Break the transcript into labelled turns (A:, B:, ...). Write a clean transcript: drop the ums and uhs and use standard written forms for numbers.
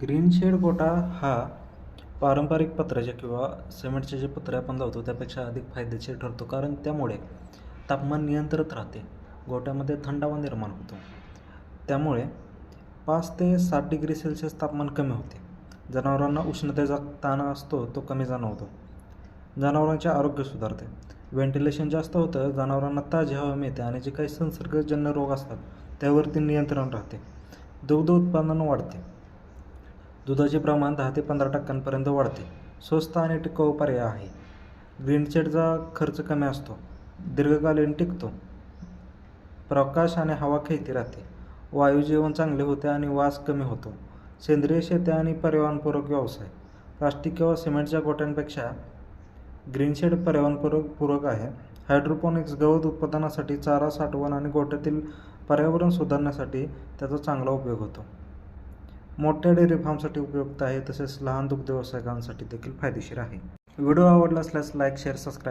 A: Green shade गोठा हा पारंपरिक पत्र्याचे किंवा सिमेंटचे जे पत्रे आपण लावतो त्यापेक्षा अधिक फायदेशीर ठरतो, कारण त्यामुळे तापमान नियंत्रित राहते, गोठ्यामध्ये थंडावा निर्माण होतो. त्यामुळे 5 ते 7 डिग्री सेल्सिअस तापमान कमी होते. जनावरांना उष्णतेचा ताण असतो तो कमी जाणवतो. जनावरांचे आरोग्य सुधारते. व्हेंटिलेशन जास्त होतं, जनावरांना ताजी हवा मिळते आणि जे काही संसर्गजन्य रोग असतात त्यावरती नियंत्रण राहते. दुग्ध उत्पादन वाढते. दुधाचे प्रमाण 10 ते 15% वाढते. स्वस्त आणि टिकाऊ पर्याय आहे. ग्रीन शेडचा खर्च कमी असतो, दीर्घकालीन टिकतो, प्रकाश आणि हवा खेळती राहते, वायुजीवन चांगले होते आणि वास कमी होतो. सेंद्रिय शेती आणि पर्यावरणपूरक व्यवसाय. प्लास्टिक किंवा सिमेंटच्या गोठ्यांपेक्षा ग्रीन शेड पर्यावरणपूरक आहे. हायड्रोपोनिक्स गवत उत्पादनासाठी, चारा साठवण आणि गोठ्यातील पर्यावरण सुधारण्यासाठी त्याचा चांगला उपयोग होतो. मोठ्या डेअरी फार्मसाठी उपयुक्त आहे, तसेच लहान दुग्ध व्यावसायिकांसाठी देखील फायदेशीर आहे. व्हिडिओ आवडला असल्यास लाईक, शेअर, सबस्क्राईब